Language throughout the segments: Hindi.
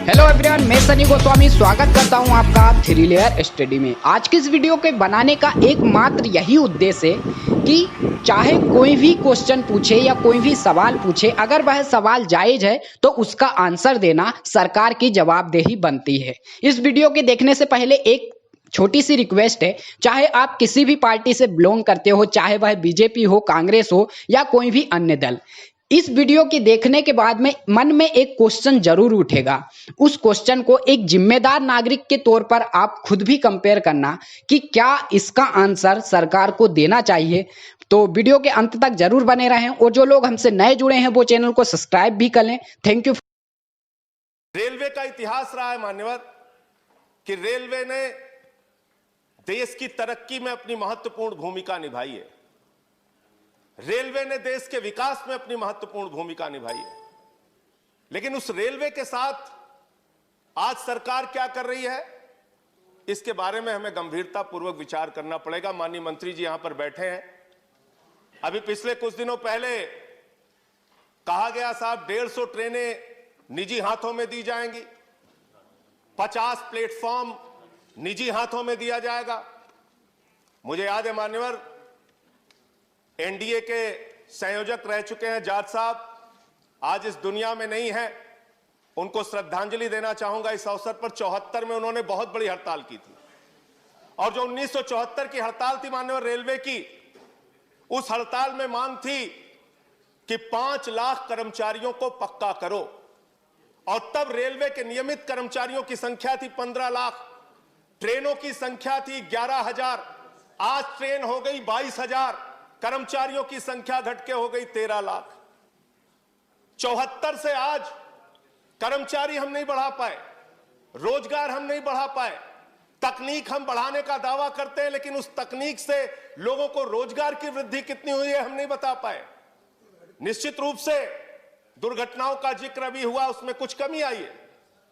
हेलो एवरीवन, मैं सनी गोस्वामी स्वागत करता हूं आपका थ्री लेयर स्टडी में। आज की इस वीडियो के बनाने का एकमात्र यही उद्देश्य है कि चाहे कोई भी क्वेश्चन पूछे या कोई भी सवाल पूछे, अगर वह सवाल जायज है तो उसका आंसर देना सरकार की जवाबदेही बनती है। इस वीडियो के देखने से पहले एक छोटी सी रिक्वेस्ट है, चाहे आप किसी भी पार्टी से बिलोंग करते हो, चाहे वह बीजेपी हो, कांग्रेस हो या कोई भी अन्य दल, इस वीडियो के देखने के बाद में मन में एक क्वेश्चन जरूर उठेगा। उस क्वेश्चन को एक जिम्मेदार नागरिक के तौर पर आप खुद भी कंपेयर करना कि क्या इसका आंसर सरकार को देना चाहिए। तो वीडियो के अंत तक जरूर बने रहें और जो लोग हमसे नए जुड़े हैं वो चैनल को सब्सक्राइब भी कर लें। Thank you. रेलवे का इतिहास रहा है मान्यवर कि रेलवे ने देश की तरक्की में अपनी महत्वपूर्ण भूमिका निभाई है। रेलवे ने देश के विकास में अपनी महत्वपूर्ण भूमिका निभाई है। लेकिन उस रेलवे के साथ आज सरकार क्या कर रही है, इसके बारे में हमें गंभीरता पूर्वक विचार करना पड़ेगा। माननीय मंत्री जी यहां पर बैठे हैं। अभी पिछले कुछ दिनों पहले कहा गया साहब 150 ट्रेनें निजी हाथों में दी जाएंगी, 50 प्लेटफॉर्म निजी हाथों में दिया जाएगा। मुझे याद है मान्यवर, एनडीए के संयोजक रह चुके हैं जाट साहब, आज इस दुनिया में नहीं है। उनको श्रद्धांजलि देना चाहूंगा इस अवसर पर। 74 में उन्होंने बहुत बड़ी हड़ताल की थी और जो 1974 की हड़ताल थी मान्यवर रेलवे की, उस हड़ताल में मांग थी कि 5 लाख कर्मचारियों को पक्का करो। और तब रेलवे के नियमित कर्मचारियों की संख्या थी 15 लाख, ट्रेनों की संख्या थी 11,000। आज ट्रेन हो गई 22,000, कर्मचारियों की संख्या घट के हो गई 13 लाख। 74 से आज कर्मचारी हम नहीं बढ़ा पाए, रोजगार हम नहीं बढ़ा पाए। तकनीक हम बढ़ाने का दावा करते हैं, लेकिन उस तकनीक से लोगों को रोजगार की वृद्धि कितनी हुई है हम नहीं बता पाए। निश्चित रूप से दुर्घटनाओं का जिक्र अभी हुआ, उसमें कुछ कमी आई है,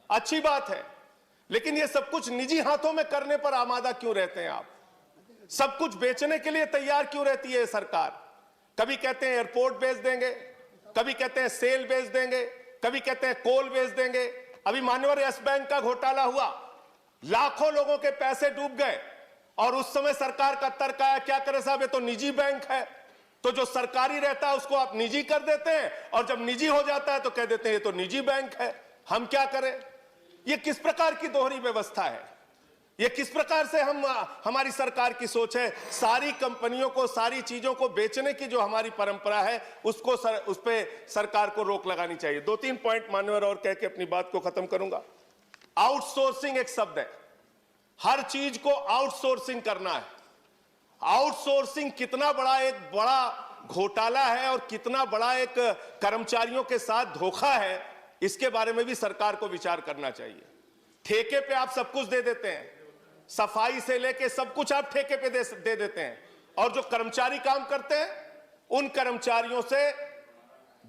अच्छी बात है। लेकिन ये सब कुछ निजी हाथों में करने पर आमादा क्यों रहते हैं आप? सब कुछ बेचने के लिए तैयार क्यों रहती है सरकार? कभी कहते हैं एयरपोर्ट बेच देंगे, कभी कहते हैं सेल बेच देंगे, कभी कहते हैं कोल बेच देंगे। अभी मान्यवर यस बैंक का घोटाला हुआ, लाखों लोगों के पैसे डूब गए और उस समय सरकार का तर्क आया, क्या करे साहब, ये तो निजी बैंक है, तो जो सरकारी रहता है उसको आप निजी कर देते हैं और जब निजी हो जाता है तो कह देते हैं ये तो निजी बैंक है, हम क्या करें? ये किस प्रकार की दोहरी व्यवस्था है? ये किस प्रकार से हमारी सरकार की सोच है? सारी कंपनियों को, सारी चीजों को बेचने की जो हमारी परंपरा है उसको उस पे सरकार को रोक लगानी चाहिए। 2-3 पॉइंट मान्यवर और कह के अपनी बात को खत्म करूंगा। आउटसोर्सिंग एक शब्द है, हर चीज को आउटसोर्सिंग करना है। आउटसोर्सिंग कितना बड़ा घोटाला है और कितना बड़ा एक कर्मचारियों के साथ धोखा है, इसके बारे में भी सरकार को विचार करना चाहिए। ठेके पे आप सब कुछ दे देते हैं, सफाई से लेके सब कुछ आप ठेके पे दे देते हैं और जो कर्मचारी काम करते हैं उन कर्मचारियों से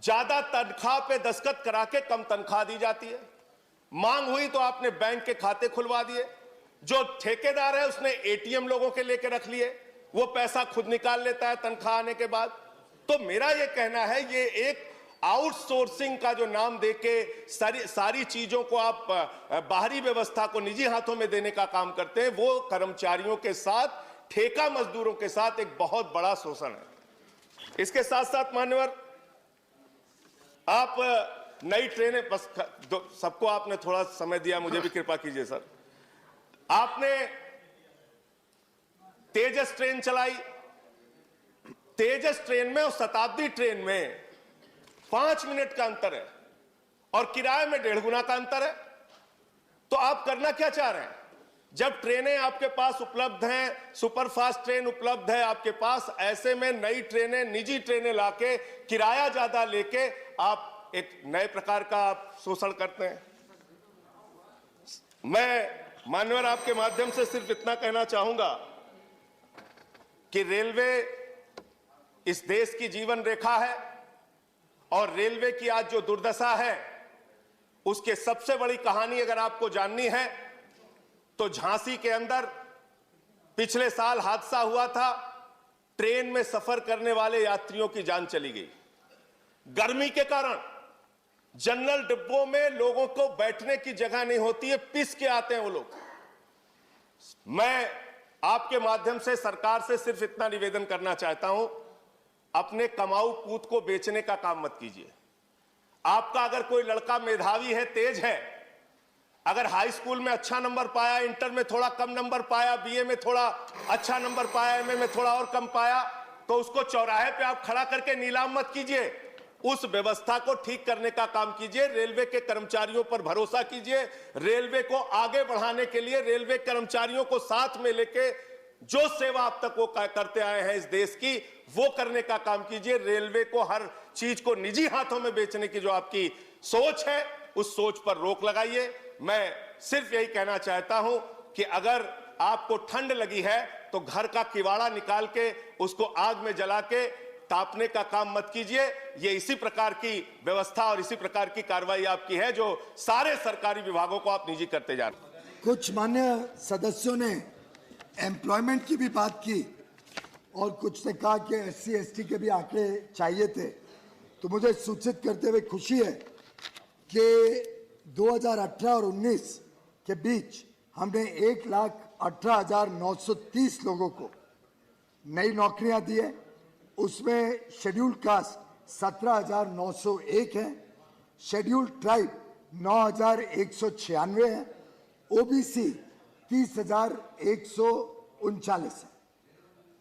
ज्यादा तनख्वाह पे दस्तखत करा के कम तनख्वाह दी जाती है। मांग हुई तो आपने बैंक के खाते खुलवा दिए, जो ठेकेदार है उसने एटीएम लोगों के लेके रख लिए, वो पैसा खुद निकाल लेता है तनख्वाह आने के बाद। तो मेरा ये कहना है, ये एक आउटसोर्सिंग का जो नाम देके सारी चीजों को आप बाहरी व्यवस्था को निजी हाथों में देने का काम करते हैं, वो कर्मचारियों के साथ, ठेका मजदूरों के साथ एक बहुत बड़ा शोषण है। इसके साथ साथ मान्यवर, आप नई ट्रेनें, बस सबको आपने थोड़ा समय दिया, मुझे भी कृपा कीजिए सर। आपने तेजस ट्रेन चलाई, तेजस ट्रेन में और शताब्दी ट्रेन में 5 मिनट का अंतर है और किराए में 1.5 गुना का अंतर है। तो आप करना क्या चाह रहे हैं? जब ट्रेनें आपके पास उपलब्ध हैं, सुपरफास्ट ट्रेन उपलब्ध है आपके पास, ऐसे में नई ट्रेनें, निजी ट्रेनें लाके किराया ज्यादा लेके आप एक नए प्रकार का आप शोषण करते हैं। मैं मान्यवर आपके माध्यम से सिर्फ इतना कहना चाहूंगा कि रेलवे इस देश की जीवन रेखा है और रेलवे की आज जो दुर्दशा है उसके सबसे बड़ी कहानी अगर आपको जाननी है तो झांसी के अंदर पिछले साल हादसा हुआ था। ट्रेन में सफर करने वाले यात्रियों की जान चली गई गर्मी के कारण। जनरल डिब्बों में लोगों को बैठने की जगह नहीं होती है, पिस के आते हैं वो लोग। मैं आपके माध्यम से सरकार से सिर्फ इतना निवेदन करना चाहता हूं, अपने कमाऊ पूत को बेचने का काम मत कीजिए। आपका अगर कोई लड़का मेधावी है, तेज है, अगर हाई स्कूल में अच्छा नंबर पाया, इंटर में थोड़ा कम नंबर पाया, बीए में थोड़ा अच्छा नंबर पाया, एमए में थोड़ा और कम पाया, तो उसको चौराहे पे आप खड़ा करके नीलाम मत कीजिए। उस व्यवस्था को ठीक करने का काम कीजिए। रेलवे के कर्मचारियों पर भरोसा कीजिए। रेलवे को आगे बढ़ाने के लिए रेलवे कर्मचारियों को साथ में लेके जो सेवा अब तक वो करते आए हैं इस देश की, वो करने का काम कीजिए। रेलवे को हर चीज को निजी हाथों में बेचने की जो आपकी सोच है, उस सोच पर रोक लगाइए। मैं सिर्फ यही कहना चाहता हूं कि अगर आपको ठंड लगी है तो घर का किवाड़ा निकाल के उसको आग में जला के तापने का काम मत कीजिए। ये इसी प्रकार की व्यवस्था और इसी प्रकार की कार्रवाई आपकी है जो सारे सरकारी विभागों को आप निजी करते जा रहे हैं। कुछ मान्य सदस्यों ने एम्प्लॉयमेंट की भी बात की और कुछ ने कहा कि SC ST के भी आंकड़े चाहिए थे। तो मुझे सूचित करते हुए खुशी है कि 2018 और 19 के बीच हमने 1,18,930 लोगों को नई नौकरियां दी है। उसमें शेड्यूल्ड कास्ट 17,901 है, शेड्यूल्ड ट्राइब 9,196 है, OBC 30,139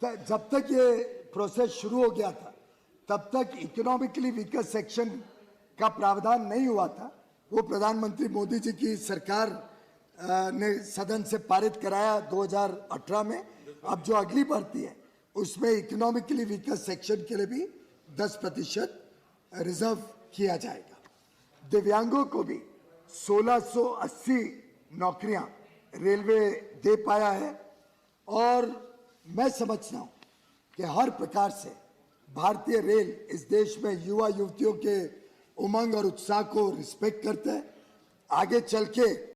है। जब तक ये प्रोसेस शुरू हो गया था तब तक इकोनॉमिकली वीकर सेक्शन का प्रावधान नहीं हुआ था। वो प्रधानमंत्री मोदी जी की सरकार ने सदन से पारित कराया 2018 में। अब जो अगली भर्ती है उसमें इकोनॉमिकली वीकर सेक्शन के लिए भी 10% रिजर्व किया जाएगा। दिव्यांगों को भी 1680 नौकरियां रेलवे दे पाया है और मैं समझता हूं कि हर प्रकार से भारतीय रेल इस देश में युवा युवतियों के उमंग और उत्साह को रिस्पेक्ट करता है। आगे चल के